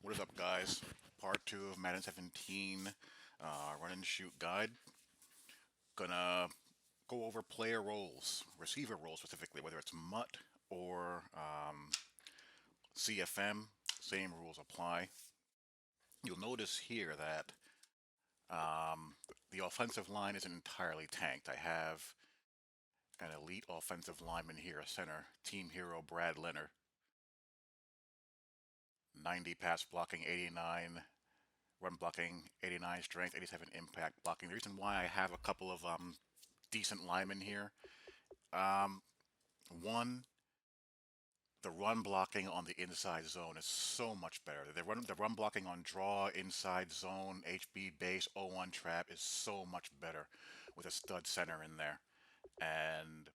What is up, guys? Part 2 of Madden 17 run and shoot guide. Gonna go over player roles, receiver roles specifically, whether it's MUT or CFM. Same rules apply. You'll notice here that the offensive line isn't entirely tanked. I have an elite offensive lineman here, a center, team hero Brad Leonard, 90 pass blocking, 89 run blocking, 89 strength, 87 impact blocking. The reason why I have a couple of decent linemen here, um, one, the run blocking on the inside zone is so much better. The run blocking on draw, inside zone, HB base, 0-1 trap is so much better with a stud center in there. And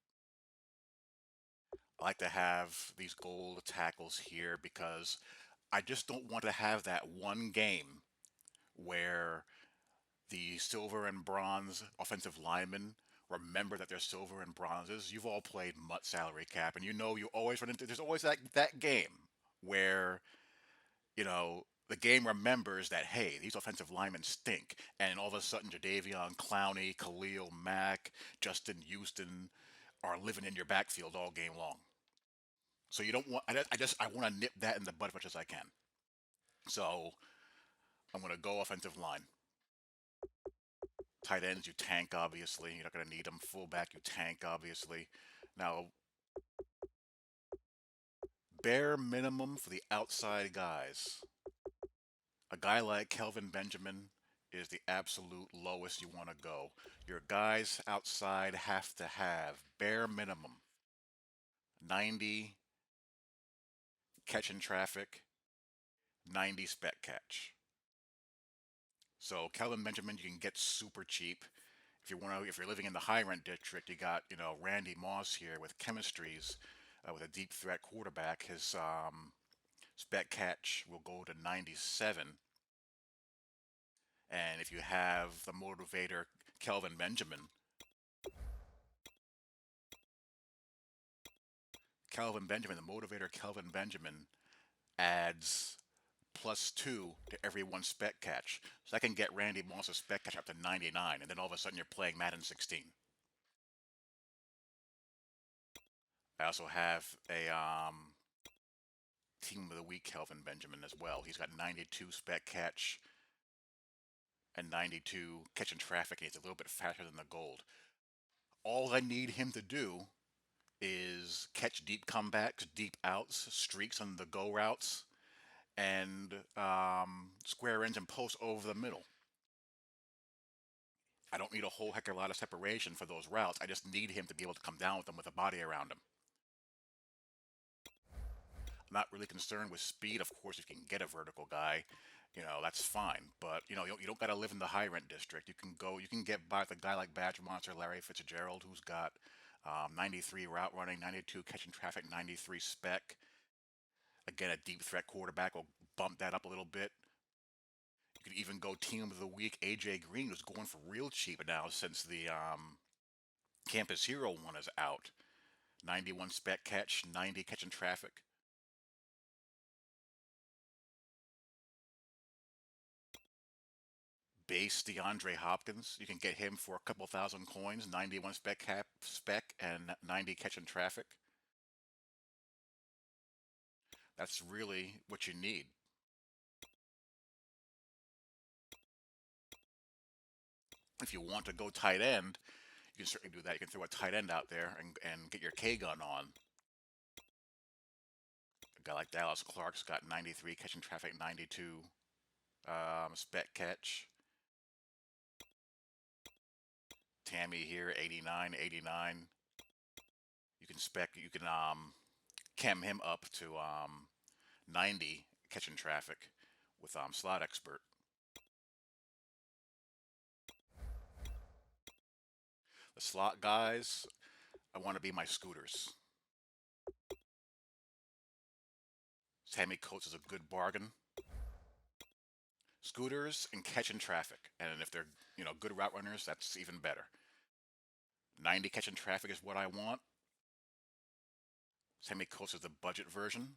I like to have these gold tackles here because I just don't want to have that one game where the silver and bronze offensive linemen remember that they're silver and bronzes. You've all played MUT salary cap, and you know you always run into there's always that game where the game remembers that hey, these offensive linemen stink, and all of a sudden Jadavion Clowney, Khalil Mack, Justin Houston are living in your backfield all game long. So you don't want. I want to nip that in the bud as much as I can. So I'm going to go offensive line. Tight ends, you tank, obviously. You're not going to need them. Fullback, you tank, obviously. Now, bare minimum for the outside guys. A guy like Kelvin Benjamin is the absolute lowest you want to go. Your guys outside have to have, bare minimum, 90 catch in traffic, 90 spec catch. So Kelvin Benjamin you can get super cheap. If you're living in the high rent district, you got Randy Moss here with chemistries, with a deep threat quarterback. His spec catch will go to 97, and if you have the motivator Kelvin Benjamin, the motivator Kelvin Benjamin adds +2 to every one spec catch. So I can get Randy Moss's spec catch up to 99, and then all of a sudden you're playing Madden 16. I also have a team of the week Kelvin Benjamin as well. He's got 92 spec catch and 92 catching traffic, and he's a little bit faster than the gold. All I need him to do is catch deep comebacks, deep outs, streaks on the go routes, and square ends and post over the middle. I don't need a whole heck of a lot of separation for those routes. I just need him to be able to come down with them with a body around him. I'm not really concerned with speed. Of course, if you can get a vertical guy, that's fine. But you don't got to live in the high rent district. You can get by with a guy like Badge Monster Larry Fitzgerald, who's got 93 route running, 92 catching traffic, 93 spec. Again, a deep threat quarterback will bump that up a little bit. You could even go team of the week AJ Green, who's going for real cheap now since the Campus Hero one is out. 91 spec catch, 90 catching traffic. Base DeAndre Hopkins, you can get him for a couple thousand coins, 91 spec and 90 catching traffic. That's really what you need. If you want to go tight end, you can certainly do that. You can throw a tight end out there and get your K gun on. A guy like Dallas Clark's got 93 catching traffic, 92 spec catch. Tammy here, 89, 89. You can chem him up to 90 catching traffic with slot expert. The slot guys, I want to be my scooters. Tammy Coates is a good bargain. Scooters and catching traffic, and if they're good route runners, that's even better. 90 catching traffic is what I want. Tammy Coates is the budget version.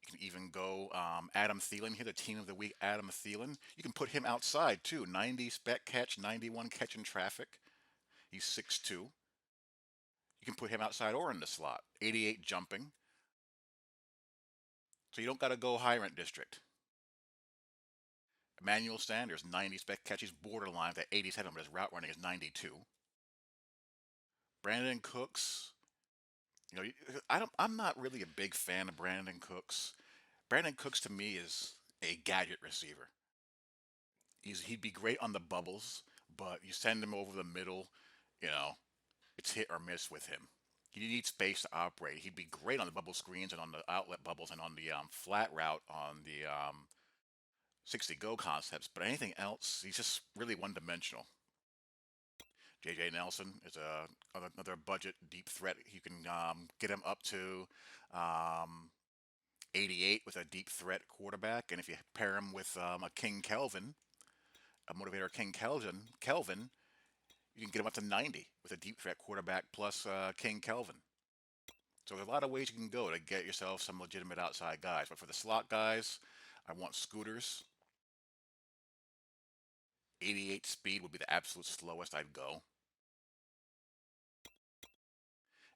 You can even go Adam Thielen here, the team of the week, Adam Thielen. You can put him outside too. 90 spec catch, 91 catch in traffic. He's 6'2". You can put him outside or in the slot. 88 jumping. So you don't got to go high rent district. Emmanuel Sanders, 90 spec catch. He's borderline with that 87, but his route running is 92. Brandon Cooks, you know, I'm not really a big fan of Brandon Cooks. Brandon Cooks to me is a gadget receiver. He'd be great on the bubbles, but you send him over the middle, you know, it's hit or miss with him. You need space to operate. He'd be great on the bubble screens and on the outlet bubbles and on the flat route on the 60 go concepts, but anything else, he's just really one dimensional. JJ Nelson is another budget deep threat. You can get him up to um, 88 with a deep threat quarterback, and if you pair him with a King Kelvin, a motivator Kelvin, you can get him up to 90 with a deep threat quarterback plus King Kelvin. So there's a lot of ways you can go to get yourself some legitimate outside guys. But for the slot guys, I want scooters. 88 speed would be the absolute slowest I'd go.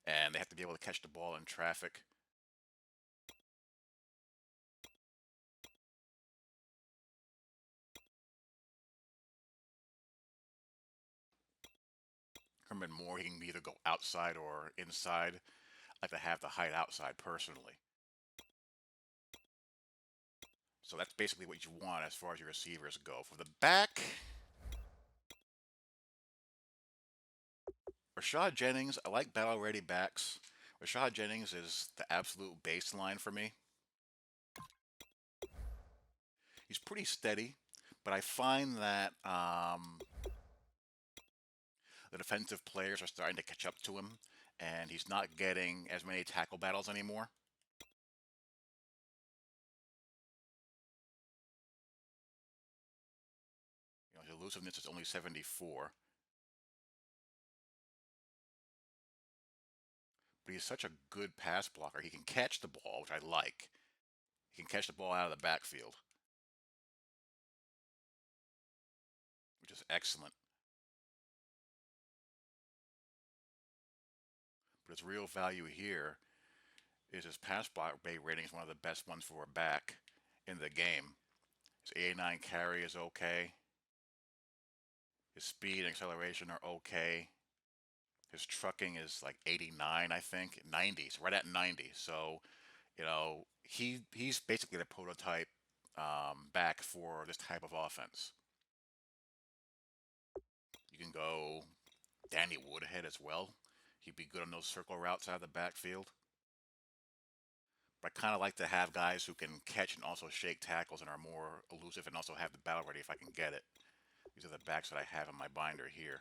And they have to be able to catch the ball in traffic. Herman Moore, he can either go outside or inside. I like to have the height outside personally. So that's basically what you want as far as your receivers go. For the back, Rashad Jennings, I like battle ready backs. Rashad Jennings is the absolute baseline for me. He's pretty steady, but I find that the defensive players are starting to catch up to him, and he's not getting as many tackle battles anymore. You know, his elusiveness is only 74, but he's such a good pass blocker. He can catch the ball, which I like. He can catch the ball out of the backfield, which is excellent. But his real value here is his pass block rating is one of the best ones for a back in the game. His 89 carry is okay. His speed and acceleration are okay. His trucking is like 89, I think, 90. So right at 90. So, you know, he's basically the prototype back for this type of offense. You can go Danny Woodhead as well. He'd be good on those circle routes out of the backfield. But I kind of like to have guys who can catch and also shake tackles and are more elusive and also have the battle ready if I can get it. These are the backs that I have in my binder here.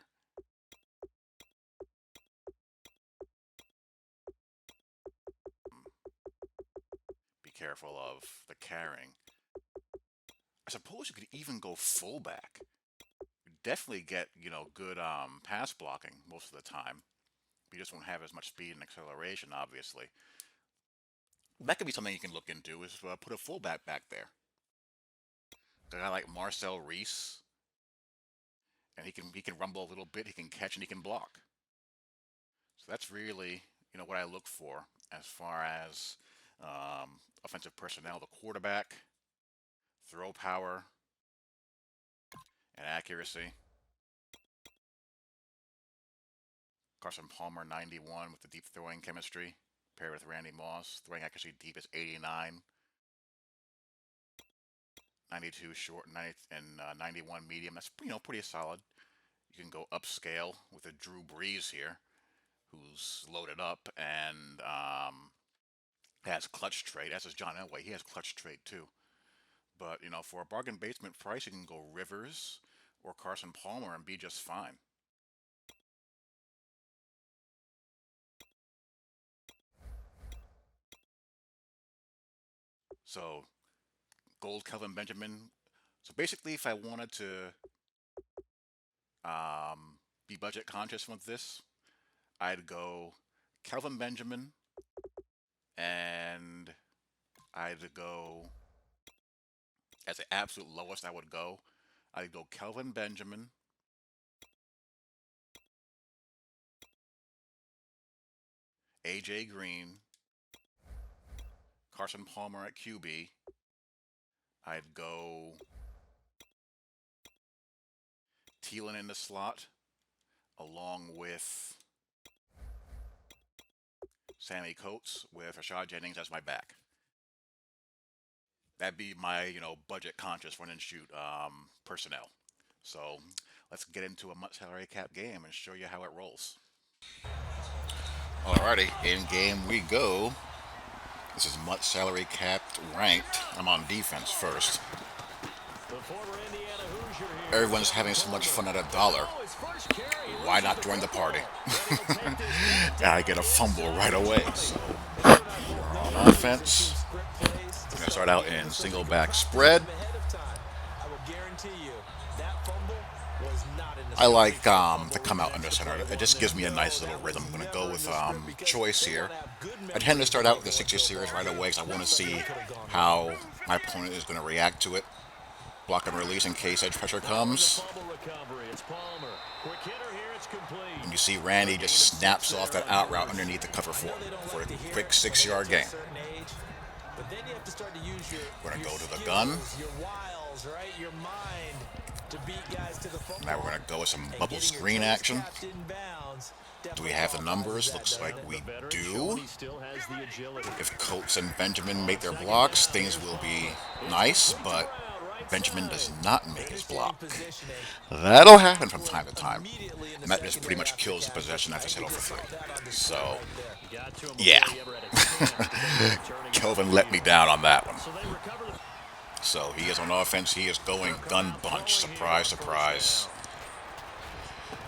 Be careful of the carrying. I suppose you could even go fullback. You definitely get, you know, good pass blocking most of the time. You just won't have as much speed and acceleration, obviously. That could be something you can look into is put a fullback back there. A guy like Marcel Reese, and he can rumble a little bit. He can catch and he can block. So that's really, you know, what I look for as far as offensive personnel: the quarterback, throw power, and accuracy. Carson Palmer, 91 with the deep throwing chemistry, paired with Randy Moss. Throwing accuracy deep is 89. 92 short, 90, and 91 medium. That's, you know, pretty solid. You can go upscale with a Drew Brees here, who's loaded up and has clutch trait, as is John Elway. He has clutch trait too. But, you know, for a bargain basement price, you can go Rivers or Carson Palmer and be just fine. So, gold Kelvin Benjamin. So basically, if I wanted to be budget conscious with this, I'd go Kelvin Benjamin, and I'd go, as the absolute lowest I would go, I'd go Kelvin Benjamin, AJ Green, Carson Palmer at QB. I'd go Thielen in the slot, along with Sammy Coates with Rashad Jennings as my back. That'd be my, budget conscious run and shoot personnel. So let's get into a much salary cap game and show you how it rolls. Alrighty, in game we go. This is much salary capped ranked. I'm on defense first. Everyone's having so much fun at $1. Why not join the party? I get a fumble right away. So on offense, I'm gonna start out in single back spread. I like to come out under center. It just gives me a nice little rhythm. I'm going to go with choice here. I tend to start out with the 60 series right away because I want to see how my opponent is going to react to it. Block and release in case edge pressure comes. And you see Randy just snaps off that out route underneath the cover four for a quick 6-yard gain. We're going to go to the gun. Now we're going to go with some bubble screen action. Do we have the numbers? Looks like we do. If Coates and Benjamin make their blocks, things will be nice, but Benjamin does not make his block. That'll happen from time to time. And that just pretty much kills the possession after settle for 3. So, yeah. Kelvin let me down on that one. So he is on offense. He is going gun bunch. Surprise, surprise.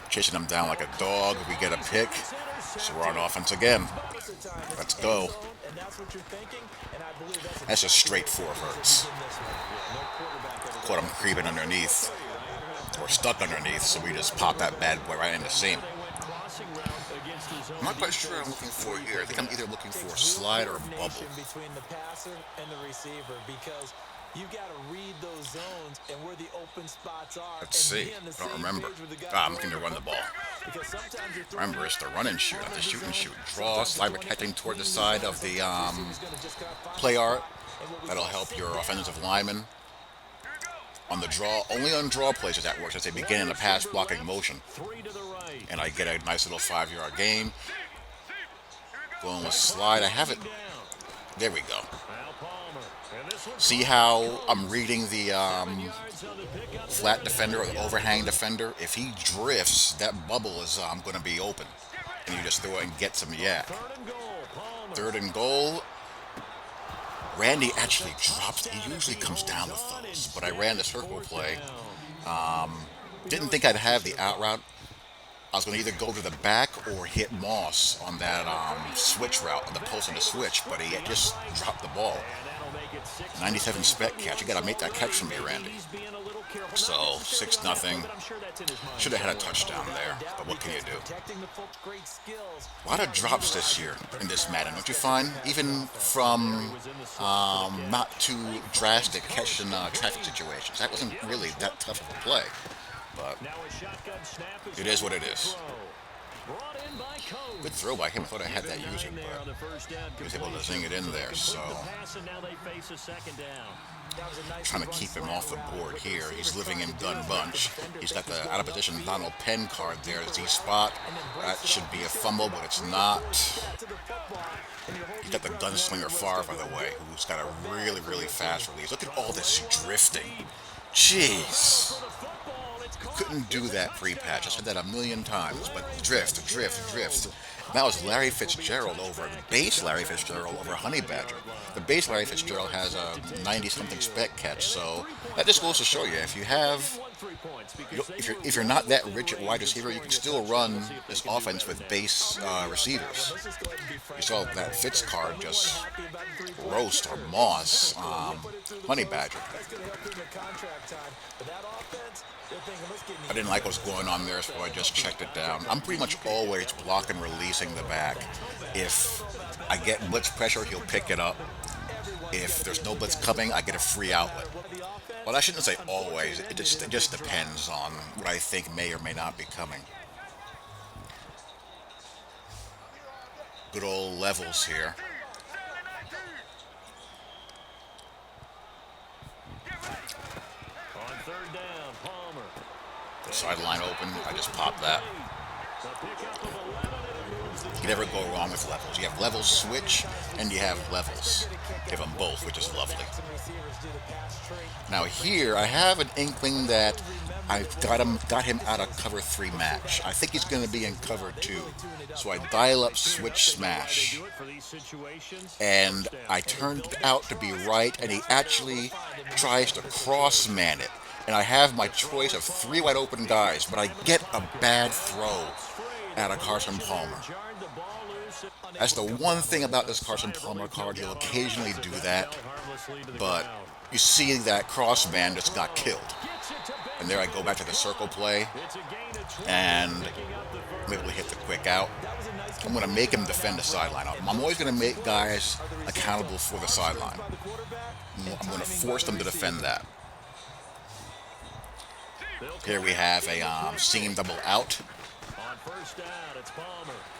Chasing him down like a dog. We get a pick. So we're on offense again. Let's go. That's just straight 4 hurts. Caught him creeping underneath. Or stuck underneath. So we just pop that bad boy right in the seam. I'm not quite sure what I'm looking for here. I think I'm either looking for slide or bubble. You've got to read those zones and where the open spots are. Let's see. I don't remember. I'm looking to run the ball. Remember, it's the run and shoot, not the shoot and shoot. Draw, slide protecting toward the side of the play art. That'll help your offensive lineman. On the draw, only on draw plays does that work as they begin in a pass blocking motion. And I get a nice little 5-yard gain. Going with slide. I have it. There we go. See how I'm reading the flat defender or the overhang defender? If he drifts, that bubble is going to be open. And you just throw it and get some yak. 3rd and goal. Randy actually drops. He usually comes down with those. But I ran the circle play. Didn't think I'd have the out route. I was going to either go to the back or hit Moss on that switch route, on the post and the switch. But he just dropped the ball. 97 spec catch. You got to make that catch for me, Randy. So 6-0. Should have had a touchdown there, but what can you do? A lot of drops this year in this Madden, don't you find? Even from not too drastic catch in traffic situations. That wasn't really that tough of a play, but it is what it is. Good throw by him. I thought I had that user, but he was able to zing it in there. So trying to keep him off the board here. He's living in gun bunch. He's got the out of position Donald Penn card there. Z spot. That should be a fumble, but it's not. He's got the gunslinger Favre, by the way, who's got a really, really fast release. Look at all this drifting. Jeez. Couldn't do that pre-patch. I said that a million times, but drift. That was Larry Fitzgerald over the base Larry Fitzgerald over Honey Badger. The base Larry Fitzgerald has a 90-something spec catch, so that just goes to show you if you have, if you're not that rich at wide receiver, you can still run this offense with base receivers. You saw that Fitz card just roast or moss Honey Badger. I didn't like what's going on there, so I just checked it down. I'm pretty much always blocking, releasing the back. If I get blitz pressure, he'll pick it up. If there's no blitz coming, I get a free outlet. Well, I shouldn't say always. It just depends on what I think may or may not be coming. Good old levels here. On third down, Palmer. The sideline open. I just pop that. You never go wrong with levels. You have levels switch and you have levels. You have them both, which is lovely. Now here, I have an inkling that I've got him out of cover 3 match. I think he's going to be in cover 2. So I dial up switch smash. And I turned out to be right, and he actually tries to cross man it. And I have my choice of 3 wide open guys, but I get a bad throw out of Carson Palmer. That's the one thing about this Carson Palmer card. He'll occasionally do that, but you see that cross man just got killed. And there I go back to the circle play, and I'm able to hit the quick out. I'm going to make him defend the sideline. I'm always going to make guys accountable for the sideline. I'm going to force them to defend that. Here we have a seam double out.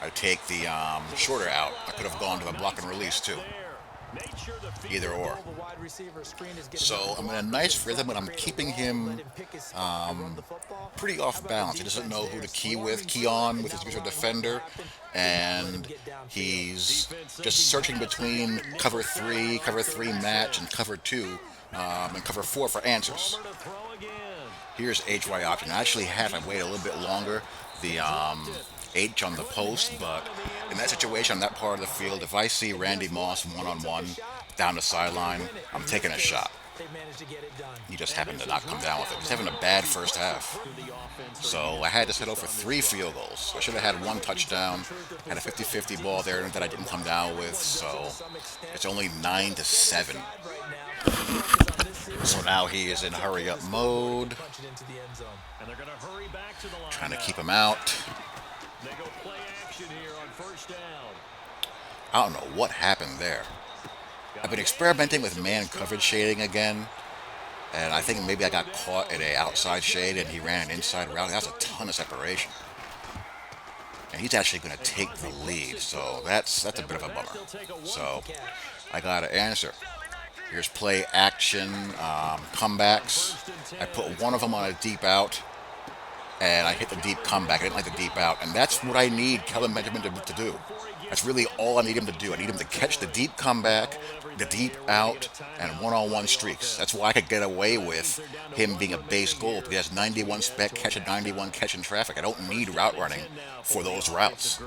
I take the shorter out. I could have gone to the block and release too. Either or. So I'm in a nice rhythm, but I'm keeping him pretty off balance. He doesn't know who to key on with his usual defender, and he's just searching between cover 3 match, and cover 2, and cover 4 for answers. Here's HY option. I actually had to wait a little bit longer. The H on the post, but in that situation, on that part of the field, if I see Randy Moss one-on-one down the sideline, I'm taking a shot. He just happened to not come down with it. He's having a bad first half. So I had to settle for 3 field goals. I should have had 1 touchdown, had a 50-50 ball there that I didn't come down with, so it's only 9-7. So now he is in hurry-up mode, trying to keep him out. I don't know what happened there. I've been experimenting with man coverage shading again, and I think maybe I got caught in an outside shade and he ran an inside route. That's a ton of separation. And he's actually going to take the lead, so that's a bit of a bummer. So I got to answer. Here's play action, comebacks. I put one of them on a deep out, and I hit the deep comeback. I didn't like the deep out, and that's what I need Kelvin Benjamin to do. That's really all I need him to do. I need him to catch the deep comeback, the deep out, and one-on-one streaks. That's why I could get away with him being a base goal, because he has 91 spec catch and 91 catch in traffic. I don't need route running for those routes.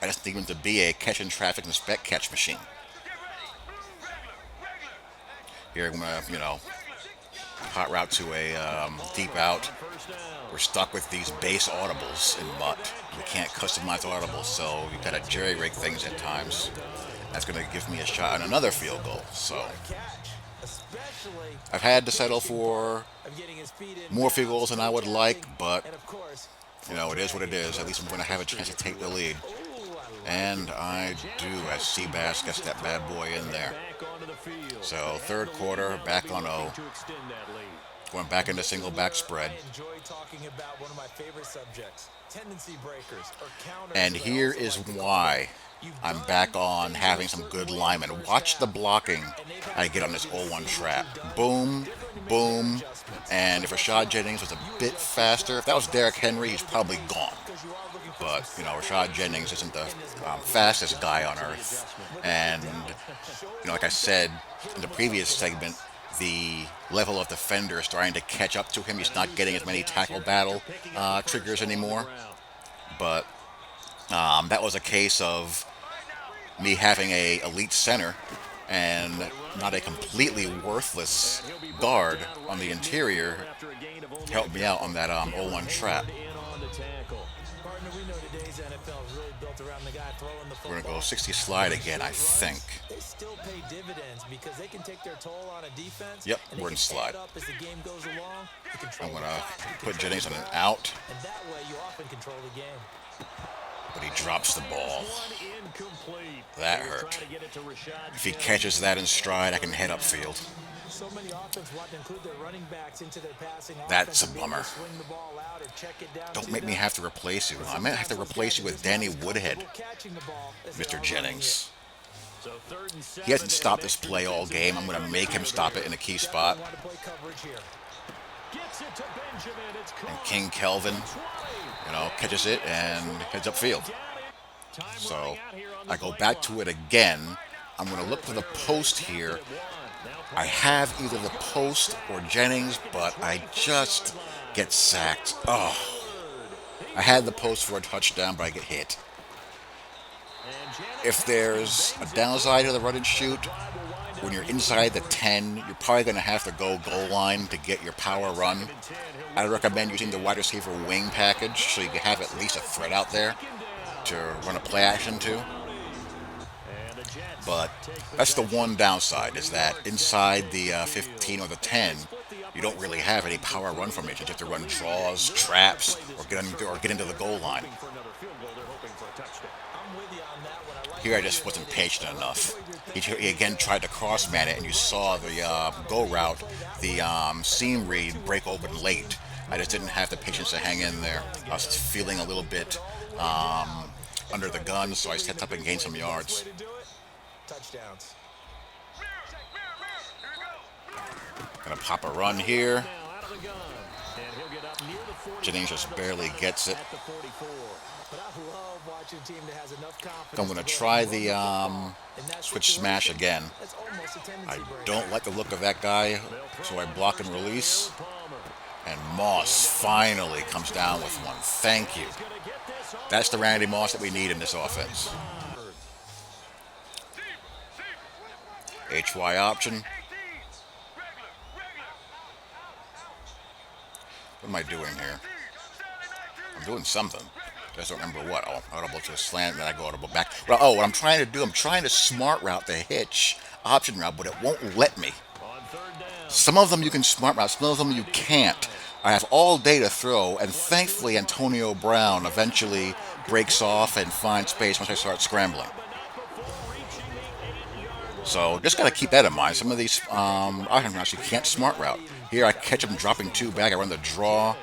I just need him to be a catch in traffic and spec catch machine. Here I'm gonna, hot route to a deep out. We're stuck with these base audibles in Mutt. We can't customize audibles, so you gotta jerry-rig things at times. That's gonna give me a shot at another field goal. So I've had to settle for more field goals than I would like, but it is what it is. At least I'm gonna have a chance to take the lead. And I do, as Seabass gets that bad boy in there. So third quarter, back on O. Going back into single back spread. And here is why I'm back on having some good linemen. Watch the blocking I get on this 0-1 trap. Boom, boom. And if Rashad Jennings was a bit faster, if that was Derrick Henry, he's probably gone. But, Rashad Jennings isn't the fastest guy on earth. And, like I said in the previous segment, the level of defender is starting to catch up to him. He's not getting as many tackle battle triggers anymore. But that was a case of me having a elite center and not a completely worthless guard on the interior helped me out on that 0-1 trap. We're going to go 60 slide again, I think. Yep, we're in slide. I'm going to put Jennings on an out. but he And drops the fires ball. one incomplete. That They were trying hurt. to get it to Rashad If he Penny. catches that in On stride, I can third head down. upfield. So many offense want to include their running backs into their passing That's offense a and be able to bummer. swing the ball out or check it down Don't to make me them. have to replace you. But I might have sometimes to those replace guys you are with just not Danny as Woodhead, comfortable catching the ball as they Mr. are running it. Jennings. So third and He hasn't seven and an stopped this extra play all defensive game. I'm back going to on the make him field stop it here. in a key Definitely spot. want to play coverage here. Gets it to Benjamin. It's And caught King at Kelvin, the 20. catches it and heads upfield. Time So running out here on the I go play back clock. to it again. I'm going to look for the post here. I have either the post or Jennings, but I just get sacked. Oh, I had the post for a touchdown, but I get hit. If there's a downside to the run and shoot, when you're inside the 10, you're probably going to have to go goal line to get your power run. I recommend using the wide receiver wing package so you can have at least a threat out there to run a play action to. But that's the one downside, is that inside the 15 or the 10, you don't really have any power run formation. You have to run draws, traps, or get into the goal line. I'm with you on that one. I like Here I the just idea wasn't that patient you enough. enjoyed your He thinking. again tried to cross man it, and you saw the go route, the seam read break open late. I just didn't have the patience to hang in there. I was feeling a little bit under the gun, so I stepped up and gained some yards. Touchdowns. Gonna pop a run here. Now out of the gun. And he'll get up near the 45 Jennings just of the barely play gets it. at the 44. But I love watching a team that has enough I'm confidence gonna to go ahead try and run the the football. In that switch smash situation, again. that's almost a I tendency break. don't like the look of that guy, They'll so throw I on block and first down here release. with Palmer. And Moss finally comes down with one. Thank you. He's going to get this all That's the the Randy way Moss that we to need in the this offense. 35. HY option. What am I doing here? I'm doing something. I just don't remember what. Oh, audible to a slant, then I go audible back. Well, what I'm trying to do, I'm trying to smart route the hitch option route, but it won't let me. On third down. Some of them you can smart route, some of them you can't. I have all day to throw, and thankfully Antonio Brown eventually breaks off and finds space once I start scrambling. But not before reaching the 8-yard line. So just got to keep that in mind. Some of these option routes you can't smart route. Here I catch them dropping two back. I run the draw.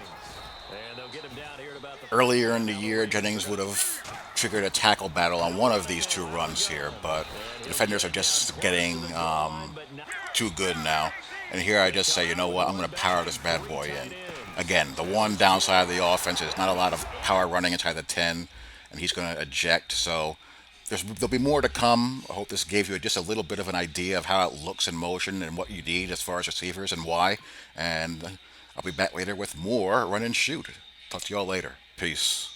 And they'll get him down here at about the Earlier in the year, Jennings would have triggered a tackle battle on one of these two runs here, but the defenders are just getting too good now. And here I just say, you know what, I'm going to power this bad boy in. Again, the one downside of the offense is not a lot of power running inside the 10, and he's going to eject. So there'll be more to come. I hope this gave you just a little bit of an idea of how it looks in motion and what you need as far as receivers and why. And I'll be back later with more run and shoot. Talk to y'all later. Peace.